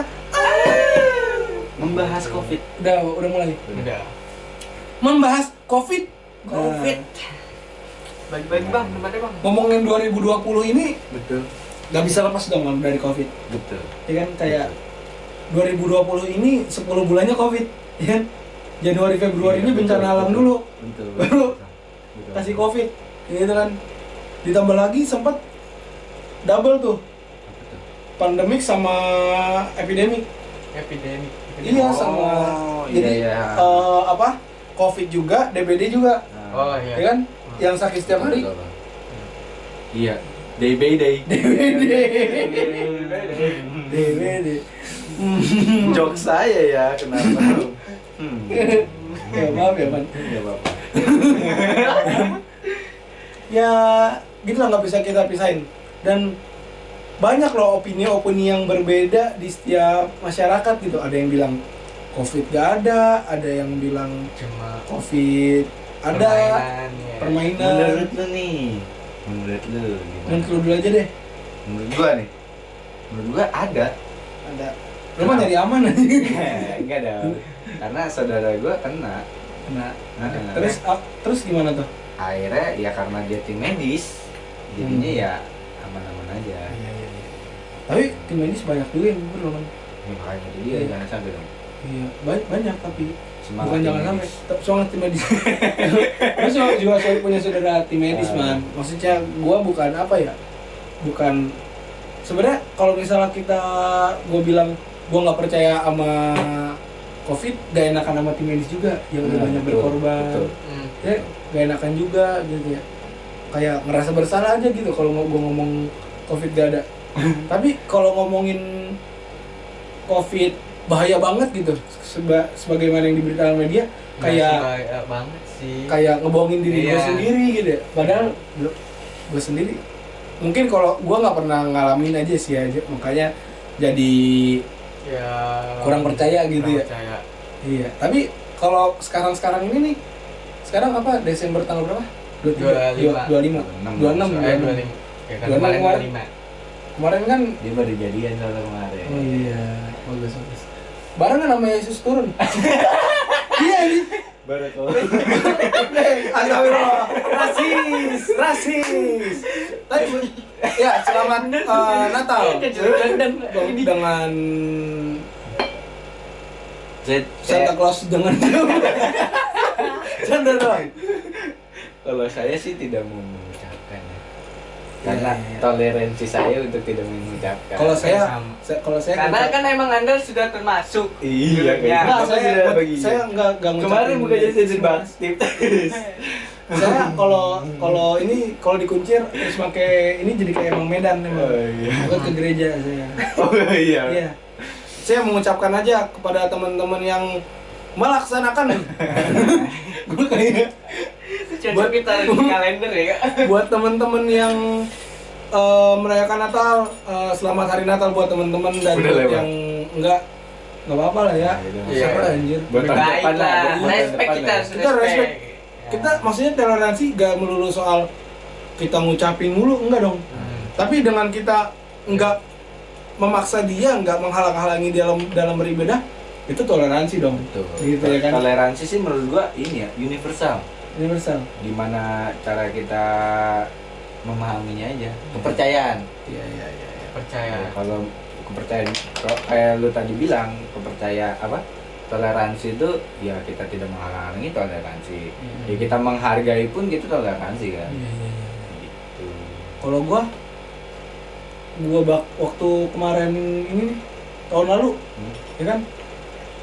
membahas COVID. Udah mulai Udah. membahas COVID. Covid. Bagi-bagi bang, tempatnya bang. Ngomongin 2020 ini Betul. nggak bisa lepas dong Bang, dari COVID. Betul. Ya kan, kayak 2020 ini 10 bulannya COVID, ya kan? Januari Februari ini Iya, bencana betul, alam betul. dulu, Betul. baru Betul. kasih COVID, gitu kan? Ditambah lagi sempat double tuh, Betul. pandemik sama epidemik. Epidemi. Iya, sama jadi iya. apa? COVID juga, DBD juga, Oh ya iya. kan? Yang sakit setiap hari. Betul, Bang. Iya. Day by day. DBD. DBD. Jok saya ya kenapa? Ya maaf ya man. Enggak apa-apa. Ya gitu lah, nggak bisa kita pisahin. Dan banyak loh opini-opini yang berbeda di setiap masyarakat gitu. Ada yang bilang COVID gak ada yang bilang Cuma COVID ada, permainan, ya. permainan. Menurut lu nih. Menurut lu gimana? Menurut lu dulu aja deh. Menurut gua nih. Menurut gua ada. Ada. Lu mah nyari aman aja. Enggak dong. Karena saudara gua kena. Nah, Nah, terus gimana tuh? akhirnya ya karena dia tim medis, jadinya ya aman-aman aja. Tapi tim medis banyak juga yang gugur loh man. Ya, makanya itu dia jangan sampai dong. Iya, banyak tapi Semangat bukan tim jangan sampai, medis. tetap semangat tim medis. Gue juga punya saudara tim medis man. Maksudnya gue bukan apa ya, bukan sebenarnya kalau misalnya gue bilang gue nggak percaya sama COVID, gak enakan sama tim medis juga yang udah Nah, banyak betul, berkorban. betul. Ya, gak enakan juga gitu ya. Kayak ngerasa bersalah aja gitu kalau gue ngomong COVID gak ada. Tapi kalau ngomongin COVID bahaya banget gitu, sebagaimana yang diberitakan media, kayak bahaya banget sih. kayak ngebohongin diri gue Iya. sendiri gitu ya. Padahal gue sendiri mungkin kalau gue nggak pernah ngalamin aja sih aja, makanya jadi Ya kurang percaya gitu kurang ya. percaya. Iya. Tapi kalau sekarang ini nih, sekarang apa, Desember tanggal berapa? 25. 26 Eh 26. 25. Ya kan 26 kemarin kemarin. 25. Kemarin kan. Dia baru jadian soalnya kemarin. Oh iya, bagus. Barengan sama Yesus turun. Iya ini. Baru kau. Astagfirullah. Rasis. Tapi ya selamat Natal. Dengan Santa Claus dengan Santa doang. Kalau saya sih tidak mau mengucapkan ya. Karena Iya. toleransi saya untuk tidak mengucapkan. Kalau saya Sama. kalau saya Karena kan emang Anda sudah termasuk. iya Ya, Enggak, Kenapa tidak bagi? saya enggak ngucapin. Kemarin bukannya saya dibakti. Saya kalau ini kalau dikuncir terus pakai ini jadi kayak emang Medan emang. Oh iya. Bukan ke gereja saya. Oh iya. Iya. Saya mengucapkan aja kepada teman-teman yang melaksanakan. Gue kayak Buat kita di kalender ya. buat teman-teman yang merayakan Natal, selamat hari Natal buat teman-teman, dan Udah buat lewat. yang enggak apa-apa lah ya. Iya. Siapa anjir. Buat tahun Baik depan lah, lah. buat tahun Respect depan kita lah. harus Kita respect. Ya. Kita maksudnya toleransi gak melulu soal kita ngucapin mulu, enggak dong. Tapi dengan kita enggak memaksa dia, enggak menghalang-halangi dalam beribadah, itu toleransi dong. Betul. Gitu ya kan. Toleransi sih menurut gua ini ya universal. Universal. Gimana cara kita memahaminya aja. Kepercayaan. Iya. Percaya. Ya, kalau kepercayaan, kalau kayak lu tadi bilang kepercayaan apa? Toleransi itu ya kita tidak menghalangi toleransi. Ya kita menghargai pun kita toleransi kan. Iya. Gitu. Kalau gua waktu kemarin ini nih, tahun lalu, ya kan?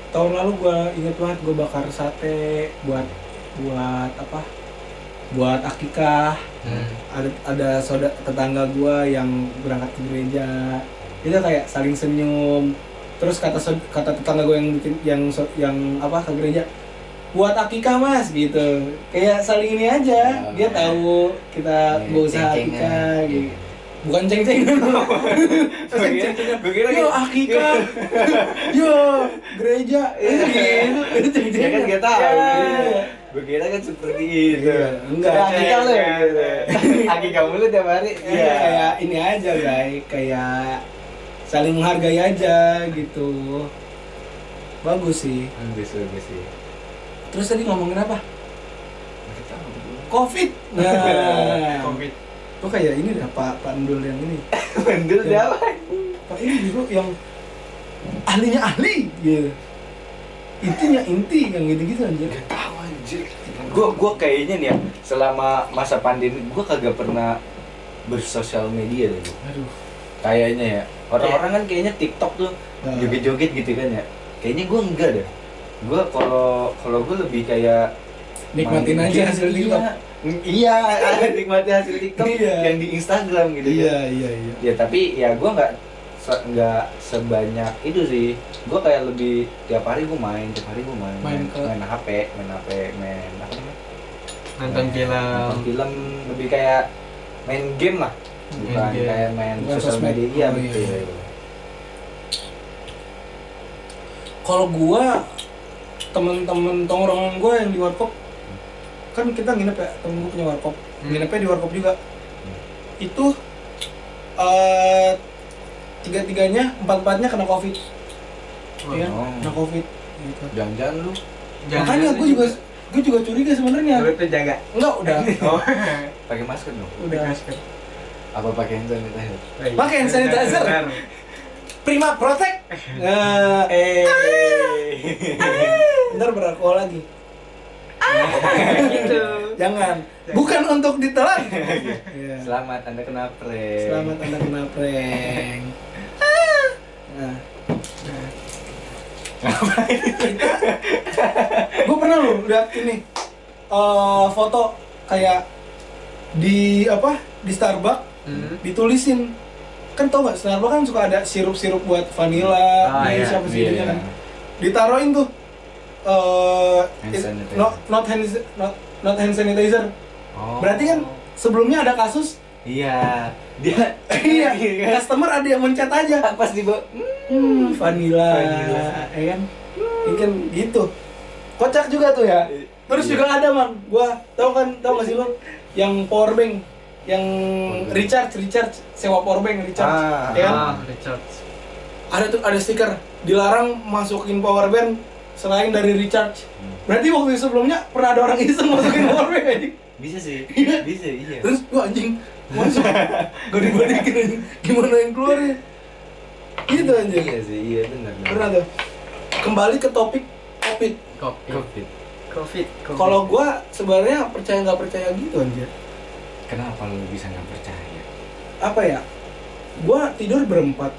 Tahun lalu gua inget banget gua bakar sate buat apa? Buat akikah. Ada saudara tetangga gua yang berangkat ke gereja. Itu kayak saling senyum. Terus kata tetangga gue yang apa ke gereja, buat akikah mas gitu, kayak saling ini aja. Dia tahu kita berusaha akikah gitu. Bukan ceng-cengan. Gue kira Yo akikah, yo gereja, gitu. dia kan gak tahu. Iya. Gue kira kan seperti itu. Iya, enggak. Akikah lu gitu. Akikah mulu tiap hari. Iya, kayak ini aja guys, kayak saling menghargai aja gitu. Bagus sih. Bagus sih. Terus tadi ngomongin apa? Nggak tahu. Covid. Nah, Covid. tuh kayak ini dah Pak Ndul yang ini. Mendul dia apa? Pak ini dulu yang ahlinya ahli gitu. Intinya inti yang gitu-gitu anjir. Gak tahu anjir. Gue kayaknya nih ya, selama masa pandemi gue kagak pernah bersosial media deh. Aduh. Kayaknya ya. Orang-orang kan kayaknya TikTok tuh Nah. joget-joget gitu kan ya. Kayaknya gue enggak deh. Gue kalau gue lebih kayak Nikmatin main aja game. hasil TikTok. Iya, nikmatin hasil TikTok Iya. yang di Instagram gitu. Iya. Ya tapi ya gue nggak sebanyak itu sih. Gue kayak lebih tiap hari gue main Main ke- main HP, main apa namanya? Nonton film. Nonton film, lebih kayak main game lah. Bukan Main game. kayak main Bukan sosial sosmed. media. Iya Oh, betul. iya. Kalau gua temen-temen tongkrongan gua yang di warkop, kan kita nginep ya, temen gua punya warkop, nginepnya di warkop juga. Itu tiga-tiganya, empat-empatnya kena covid, ya, Oh. kena covid. Gitu. Jangan-jangan lu Makanya gua juga curiga sebenarnya. Lu tuh jaga. Enggak, udah, Oh. pakai masker dong? udah. Apa pakai hand sanitizer? Pakai hand sanitizer. Prima Protect. Nah, ntar beralkohol lagi. Gitu. Jangan. Bukan untuk ditelan. Iya. Selamat Anda kena prank. Selamat Anda kena prank. Nah. Gue pernah loh lihat ini foto kayak di apa di Starbucks ditulisin, kan tau nggak Starbucks kan suka ada sirup-sirup buat vanilla, Ah, iya. siapa sih Iya. kan, ditaruhin tuh Hand sanitizer. not hand sanitizer. Oh. Berarti kan sebelumnya ada kasus. Iya. Dia Iya, customer ada yang mencet aja. pas di Vanilla, ya kan? Ini kan gitu. Kocak juga tuh ya. Terus Iya. juga ada man, gua tau gak sih lo yang power bank, yang recharge sewa power bank recharge, ya kan? Richard. Ada tuh ada stiker dilarang masukin power bank selain dari recharge. Berarti waktu sebelumnya pernah ada orang iseng masukin power bank aja. Bisa sih. Iya. Bisa, iya. Terus gua anjing masuk, gak dibalikin anjing. Gimana yang keluarnya? Gitu anjing. Iya sih, iya benar. Pernah tuh. Kembali ke topik covid. Covid. Covid. Kalau gua sebenarnya percaya nggak percaya gitu anjir. Kenapa lu bisa nggak percaya? Apa ya? Gua tidur berempat.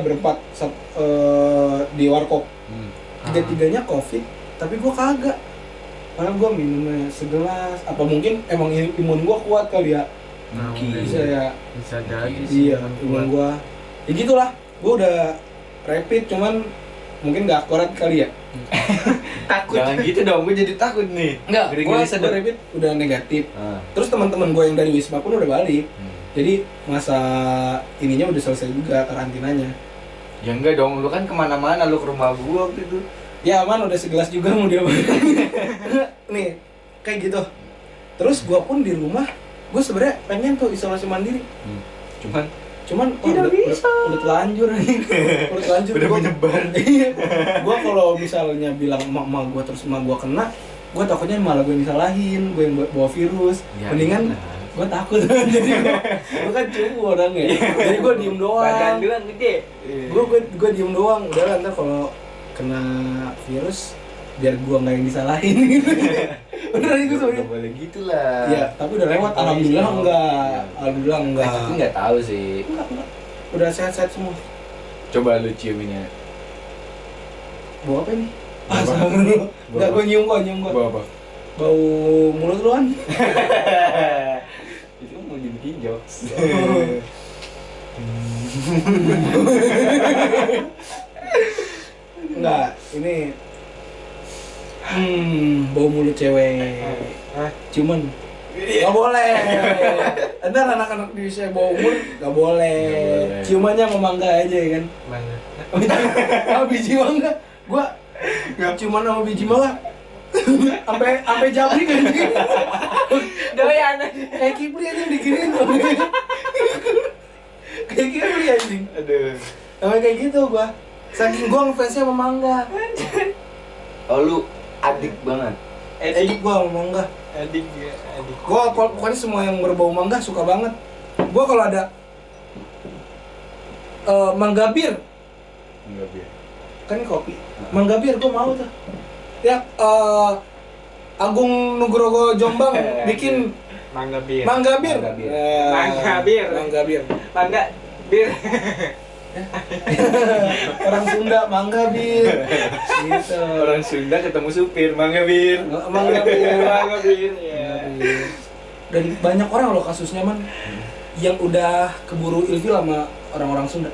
Berempat di warkop. Tiga-tiganya covid, tapi gua kagak. Karena gua minumnya segelas. Apa mungkin emang imun gua kuat kali ya? Mungkin. Bisa ya. Bisa jadi sih. Iya, imun gua. Ya gitulah. Gua udah rapid, cuman mungkin nggak akurat kali ya. Takut. Jangan gitu dong, gue jadi takut nih. Enggak, Gua gua rapid udah negatif. Ah. Terus teman-teman gue yang dari Wisma pun udah balik. Jadi masa ininya udah selesai juga karantinanya. Ya enggak dong, lu kan kemana-mana, lu ke rumah gua waktu itu. Ya aman, udah segelas juga mau dia balik. Nih, kayak gitu. Terus gue pun di rumah, gue sebenarnya pengen tuh isolasi mandiri. Cuman Cuman Tidak bisa. udah telanjur nih. Udah telanjur. Udah menyebar. Iya. Gua kalau misalnya bilang emak gua terus emak gua kena, gua takutnya malah gue disalahin, gue yang bawa virus. Ya, Mendingan benar. gua takut. Jadi gua kan cupu orangnya. Jadi gua diem Badan doang. doang gede. Gua diem doang. Udah lah, ntar kalau kena virus biar gua nggak yang disalahin. Beneran itu Udah sebenarnya. boleh gitu lah. Iya, tapi udah lewat. Polisi Alhamdulillah dong. enggak. Iya. Alhamdulillah enggak. Tapi nggak tahu sih. Enggak. Udah sehat-sehat semua. Coba lu ciuminnya. Bau apa ini? Bau Ah, apa? sama lu. Bau Enggak, apa? gua nyium kok. Bawa apa? Bau mulut lu kan? Itu mau dibikin jokes. Enggak, ini bau mulut cewek. Cuman nggak boleh. Ntar anak-anak di usia bau mulut nggak boleh. Nggak boleh. Ciumannya sama mangga aja ya kan. Mana? Sama biji mangga. Gua ciuman sama biji mangga. Sampai jabrik kan. Doyan. Kayak Kipri aja diginiin. Kayak Kipri anjing. Aduh. Sampai kayak gitu gua. Saking gua ngefansnya sama mangga. Oh lu adik banget. Edik gua sama mangga. Adik ya, adik. Gua pokoknya semua yang berbau mangga suka banget. Gua kalau ada mangga bir, Enggak biar. kan ini kopi. Mangga bir gua mau tuh. Ya Agung Nugroho Jombang bikin Mangga bir. mangga bir. Mangga bir. Mangga bir. Mangga bir. Mangga bir. Orang Sunda mangga bir. Gitu. Orang Sunda ketemu supir, mangga bir. Mangga bir. Mangga bir. Ya. Dan banyak orang loh kasusnya man yang udah keburu ilfil sama orang-orang Sunda.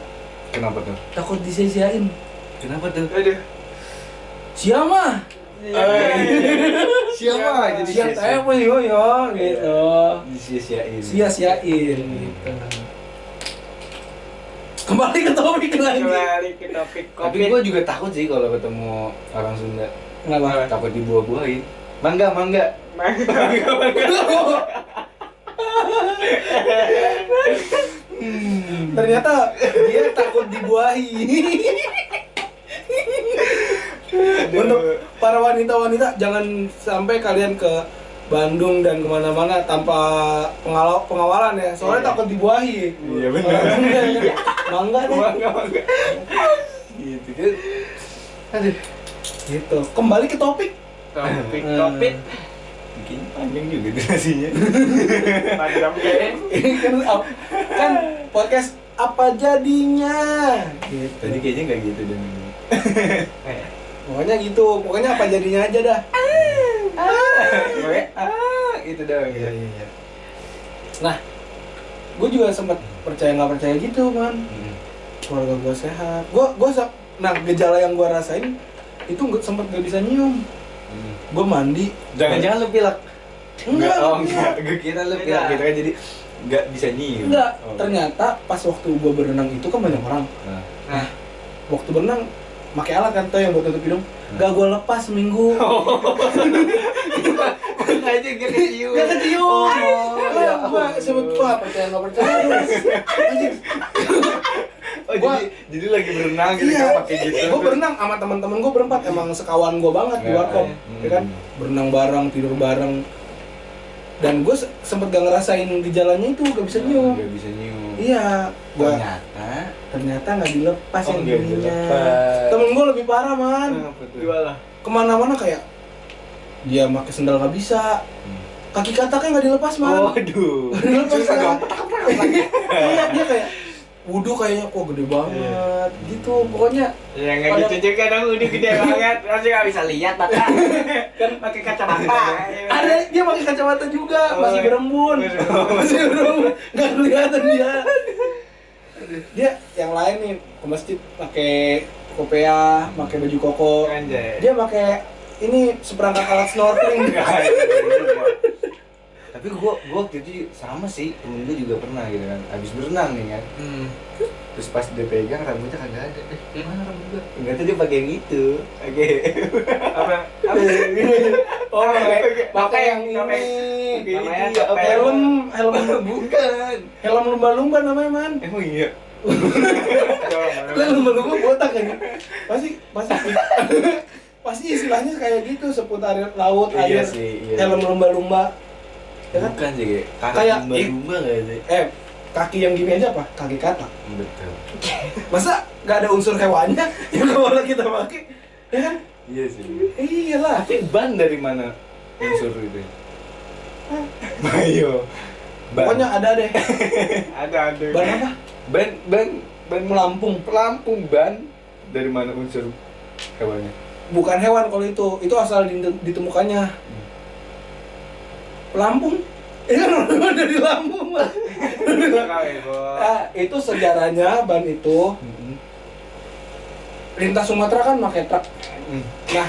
Kenapa tuh? Takut disia-siain. Kenapa tuh? Aduh. Siapa? Siapa jadi Siapa apa yo gitu. Disia-siain. Sia-siain gitu. Kembali ke topik lagi. Kembali ke topik Tapi COVID. gue juga takut sih kalau ketemu orang Sunda. Kenapa? Takut dibuah-buahin. Mangga, mangga. Ternyata dia takut dibuahi. Untuk para wanita-wanita jangan sampai kalian ke Bandung dan kemana-mana tanpa pengawalan ya. Soalnya Iya. takut dibuahi. Iya, benar. Orang Sunda ya kan? Mangga deh. Mangga. Gitu kan. Aduh. Gitu. Kembali ke topik. Topik COVID. Bikin panjang juga durasinya. Panjang kayak. Ini kan podcast apa jadinya? Gitu. Tadi kayaknya nggak gitu dan Pokoknya gitu. Pokoknya apa jadinya aja dah. itu doang. Iya. Nah, gue juga sempat percaya nggak percaya gitu man. Keluarga gue sehat. Nah gejala yang gue rasain itu sempat nggak bisa nyium. Gue mandi. Jangan-jangan lu pilek. Enggak. Enggak. Gue kira lu pilek gitu kan jadi nggak bisa nyium. Enggak. Oh. Ternyata pas waktu gue berenang itu kan banyak orang. Nah. Nah, Waktu berenang pakai alat kan tuh yang buat tutup hidung. Gak gue lepas seminggu. aja gak kecium. Gak kecium. ya Gue sebut gue percaya nggak percaya. Anjing. Oh Gua- jadi lagi berenang gitu Iya. kan pakai gitu. Gue berenang sama teman-teman gue berempat, emang sekawan gue banget di Ya, warkop, ya. ya kan? Berenang bareng, tidur bareng. Dan gue sempet gak ngerasain gejalanya itu, gak bisa nyium. Nggak bisa nyium. Iya, gue Ternyata nggak dilepas Oh, yang nggak ininya. dilepas. Temen gue lebih parah man, apa tuh? Gimana? kemana-mana kayak dia pakai sendal nggak bisa, kaki kataknya nggak dilepas man. Waduh. Nggak dilepas Susah kan? dong. Iya dia kayak wudhu kayaknya kok gede banget, gitu pokoknya. Ya nggak gitu juga dong, udah gede banget. Masih nggak bisa lihat mata. Kan pakai kacamata. Ada dia pakai kacamata juga, Oh, masih berembun, masih berembun, nggak kelihatan dia. Dia yang lain nih ke masjid pakai kopea, pakai baju koko. Anjay. Dia pakai ini seperangkat alat snorkeling. Tapi gua waktu itu sama sih, temen gue juga pernah gitu kan. Habis berenang nih kan. Terus pas dia pegang rambutnya kagak ada. Mana rambut gua? Ternyata dia pakai yang itu. Oke. Apa? Oh, pakai yang ini. Namanya Iya, topeng. Helm Bukan. helm lumba-lumba namanya, Man. Emang iya. Lah lumba-lumba botak kan. Pasti istilahnya kayak gitu seputar laut, Iya air. sih, iya. Helm lumba-lumba. Ya kan? Bukan sih kayak Kayak lumba-lumba nggak sih? Kaki yang gini aja apa? Kaki katak. Betul. Masa nggak ada unsur hewannya yang kalau kita pakai? Ya kan? Iya sih. Iyalah. Tapi ban dari mana unsur itu? Ayo. Pokoknya ada deh. Ada. Ban apa? Ban pelampung ban dari mana unsur hewannya? Bukan hewan kalau itu asal ditemukannya. Pelampung. Itu kan dari Lampung, Mas. Itu sejarahnya ban itu lintas Sumatera kan pakai truk. Nah,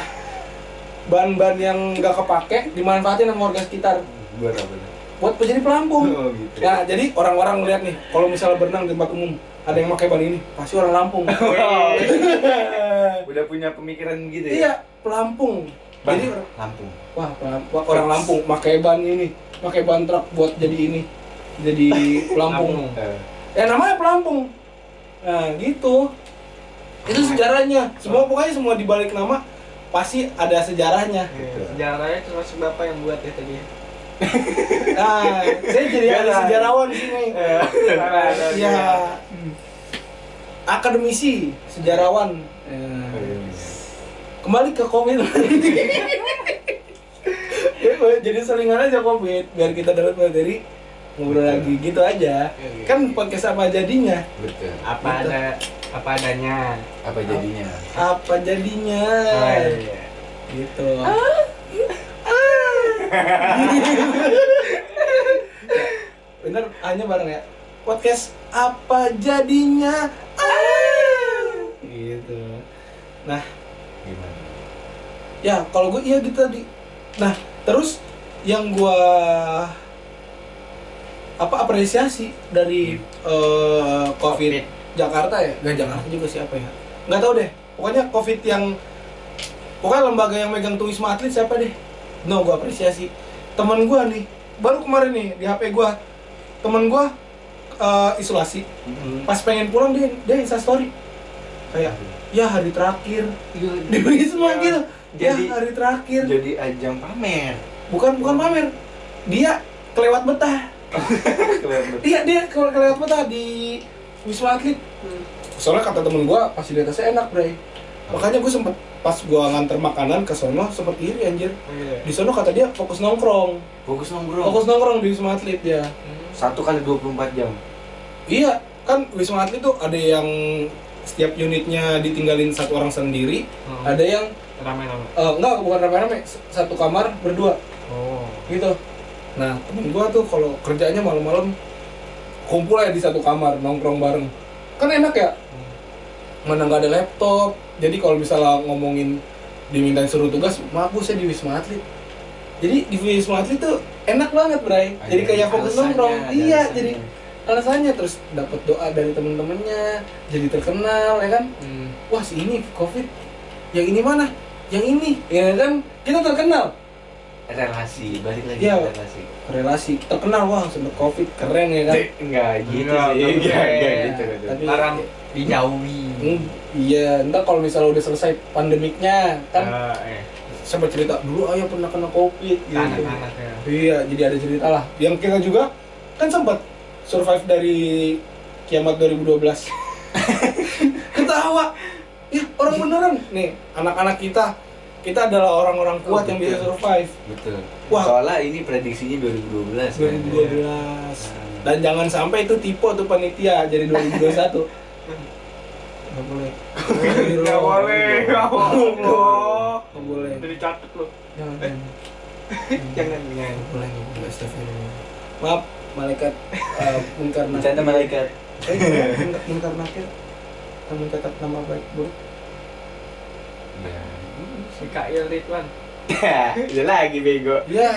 ban-ban yang nggak kepake dimanfaatin sama warga sekitar Buat apa? buat jadi pelampung. Oh gitu. Nah, jadi orang-orang ngeliat nih, kalau misalnya berenang di tempat umum, ada yang pakai ban ini, pasti orang Lampung. Udah punya pemikiran gitu ya? Iya, pelampung. Ban Jadi Lampung. wah, orang Lampung pakai ban ini, pakai ban truk buat jadi ini, jadi pelampung. Ya namanya pelampung. Nah, gitu. Itu sejarahnya. Pokoknya semua dibalik nama pasti ada sejarahnya. Sejarahnya termasuk bapak yang buat ya tadi. Nah, saya jadi ada sejarawan di sini. Ya, akademisi, sejarawan. Kembali ke COVID. Jadi selingan aja COVID biar kita dapat materi ngobrol lagi gitu aja. Kan podcast apa jadinya? Betul. Apa adanya. Apa jadinya? Apa jadinya? Iya. Gitu. Bener, hanya bareng ya. Podcast apa jadinya? Gitu. Nah, Gimana? ya kalau gue iya gitu tadi. Nah, terus yang gue apresiasi dari COVID Jakarta ya, nggak Jakarta juga siapa ya? Nggak tahu deh. Pokoknya COVID yang lembaga yang megang tuh Wisma Atlet siapa deh? No, gue apresiasi. Temen gue nih, baru kemarin nih di HP gue, temen gue isolasi. Pas pengen pulang dia Instastory kayak, ya hari terakhir di Wisma gitu. Ya hari terakhir. Jadi ajang pamer. Bukan pamer. Dia kelewat betah. Iya, dia kelewat betah di Wisma Atlet. Soalnya kata temen gua fasilitasnya enak, Bray. Makanya gue sempet pas gua nganter makanan ke sono sempet iri anjir. Di sono kata dia fokus nongkrong di Wisma Atlet ya. 1 kali 24 jam. Iya, kan Wisma Atlet tuh ada yang setiap unitnya ditinggalin satu orang sendiri, ada yang Rame-rame. enggak, bukan rame-rame, satu kamar berdua. Oh. Gitu. Nah, temen gua tuh kalau kerjanya malam-malam kumpul ya di satu kamar, nongkrong bareng. Kan enak ya? Mana nggak ada laptop. Jadi kalau misalnya ngomongin dimintain suruh tugas, maaf saya di Wisma Atlet. Jadi di Wisma Atlet tuh enak banget, Bray. Jadi kayak fokus nongkrong. Iya, jadi alasannya terus dapat doa dari temen-temennya, jadi terkenal ya kan? Wah, si ini COVID. Yang ini mana? Yang ini. Ya kan? Kita terkenal. Relasi, balik lagi Iya. relasi. Terkenal, wah sempet COVID, keren ya kan? Enggak gitu Enggak, sih. enggak, Enggak enggak. gitu. Tapi Larang dijauhi. iya, entar kalau misalnya udah selesai pandemiknya kan sempat cerita dulu ayah pernah kena COVID gitu. Anak-anak ya. Iya, jadi ada cerita lah. Yang kita juga kan sempat survive dari kiamat 2012. Ketawa. Ya, orang beneran. Nih, anak-anak kita adalah orang-orang kuat yang bisa survive. Betul. Wah. Soalnya ini prediksinya 2012 kan. 2012. Dan jangan sampai itu tipe tuh panitia jadi 2021. Nggak boleh. Nggak boleh. Ya Allah. Nggak boleh. Udah dicatat lo. Jangan. Jangan. Nggak boleh. Astagfirullah. Maaf, malaikat munkar nakir. Bercanda malaikat. Munkar nakir. Kamu catat nama baik buruk. Ya. Mikail Ridwan. Udah lagi bego. Ya,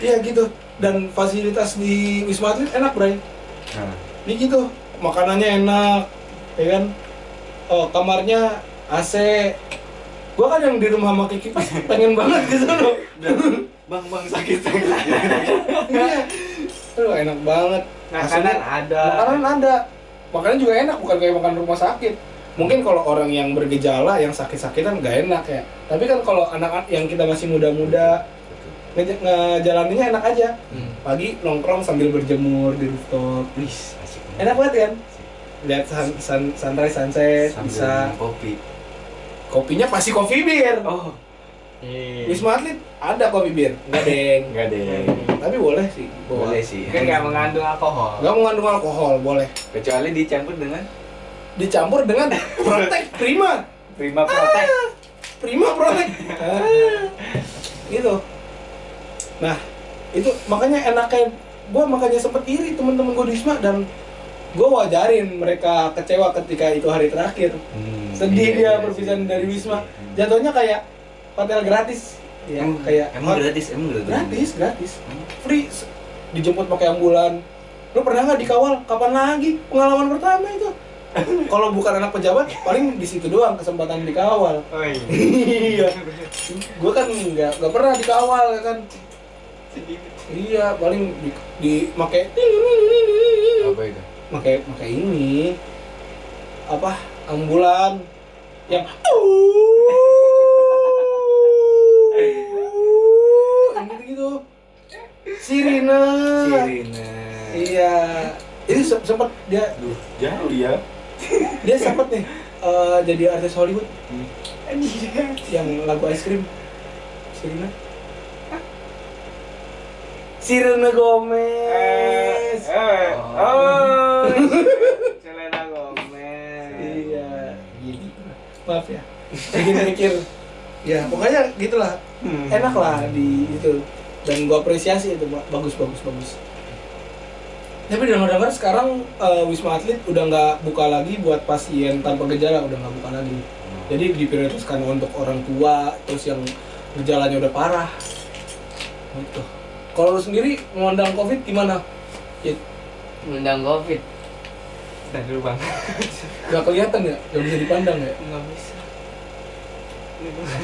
iya gitu. Dan fasilitas di Wisma Atlet enak, Bray. Nah, Ini gitu, makanannya enak, ya kan? Oh, kamarnya AC, Gua kan yang di rumah sama Kiki pas pengen banget ke sono. Bang sakit. Iya. Aduh, enak banget. Makanan ada. Makanan ada. Makanan juga enak, bukan kayak makan rumah sakit. Mungkin kalau orang yang bergejala, yang sakit-sakitan nggak enak ya. Tapi kan kalau anak-anak yang kita masih muda-muda, ngejalaninnya enak aja. Pagi nongkrong sambil berjemur di rooftop. Wih, asik. Enak banget kan? Lihat sunrise, sunset, Sambil bisa. minum kopi. Kopinya pasti kopi bir. Oh, Wisma Atlet ada kopi bir, nggak deng. enggak deh. Tapi boleh sih. Boleh sih. Kan nggak mengandung alkohol. Nggak mengandung alkohol, boleh. Kecuali dicampur dengan Dicampur dengan Protek Prima. Prima Protek. Prima Protek. Gitu. Nah, itu makanya enaknya gue makanya sempet iri temen-temen gue di Wisma dan gue wajarin mereka kecewa ketika itu hari terakhir. Sedih dia perpisahan dari Wisma. Jatuhnya kayak hotel gratis. Ya, kayak emang gratis. gratis. Free dijemput pakai ambulan. Lu pernah nggak dikawal? Kapan lagi? Pengalaman pertama itu. Kalau bukan anak pejabat, paling di situ doang kesempatan dikawal. Oh Iya. Gue kan nggak pernah dikawal ya kan. Iya, paling di make Apa itu? pakai ini apa ambulan yang gitu sirine. Iya, ini sempat dia Duh, jauh ya. dia sempat nih jadi artis Hollywood yang lagu es krim Sirine Gomez. Oh. Selena Gomez. Iya. Maaf ya. Mikir. Ya, pokoknya gitulah. Enak lah di itu. Dan gua apresiasi itu, bagus. Tapi dengar-dengar sekarang Wisma Atlet udah nggak buka lagi buat pasien tanpa gejala, udah nggak buka lagi. Jadi diprioritaskan untuk orang tua, terus yang gejalanya udah parah. Gitu. Kalau lu sendiri ngundang COVID gimana? Ya, Ngundang COVID. Dan dulu bang. gak kelihatan ya? Gak bisa dipandang ya? Nggak bisa.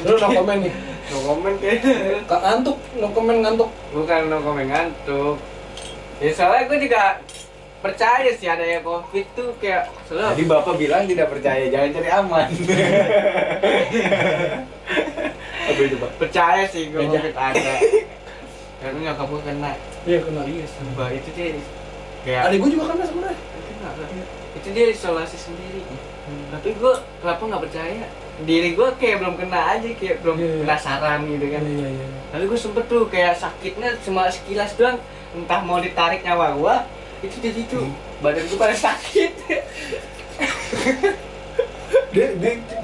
Lu no komen nih? No comment kayaknya. Ngantuk, no komen ngantuk. Bukan no comment ngantuk. Ya soalnya gue juga percaya sih adanya COVID tuh kayak Jadi bapak bilang tidak percaya, jangan cari aman. Apa itu pak? percaya sih gue Meja. COVID ada. Karena nyokap gue kena. Iya kena. Iya sumpah itu dia kayak Adik gue juga kena sebenarnya. kena, kan? Itu dia isolasi sendiri. Tapi gue kenapa nggak percaya? Diri gue kayak belum kena aja, kayak belum Iya. penasaran gitu kan. Iya. Tapi gue sempet tuh kayak sakitnya cuma sekilas doang, entah mau ditarik nyawa gue, itu jadi tuh badan gue pada sakit. Dia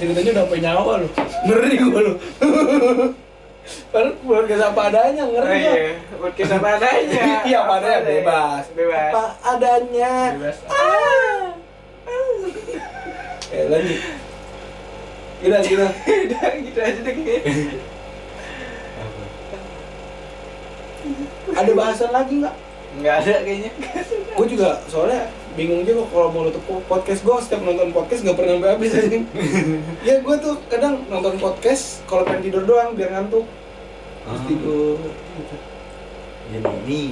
ceritanya udah sampai nyawa lu. Ngeri gue lu. Padahal keluarga apa adanya, ngeri gua. Podcast apa adanya. Iya, apa adanya, bebas. Apa adanya. Bebas. Lanjut. Gila. Udah gitu aja deh kayaknya. Ada bahasan lagi nggak? Nggak ada kayaknya. Gue juga soalnya bingung juga kalau mau nutup podcast. Gue setiap nonton podcast nggak pernah sampai habis aja. Ya gue tuh kadang nonton podcast kalau pengen tidur doang biar ngantuk. Terus tidur gitu. Ini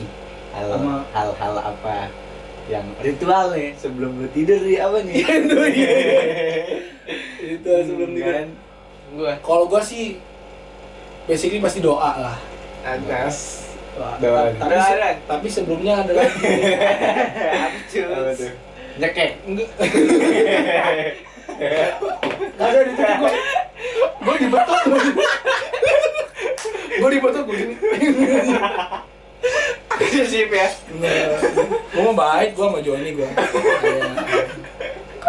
Sama- hal-hal apa yang ritual nih sebelum lu tidur nih apa nih? Itu sebelum tidur. Kan? Gue Kalau gue sih basically pasti doa lah. atas. Doa. Tapi sebelumnya ada lagi. Apa Abcus. tuh? Nyekek. Enggak. Ada di situ gue dibetot. Gue dibetot begini. Agresif ya. Gue mau baik, gue sama Joni gue.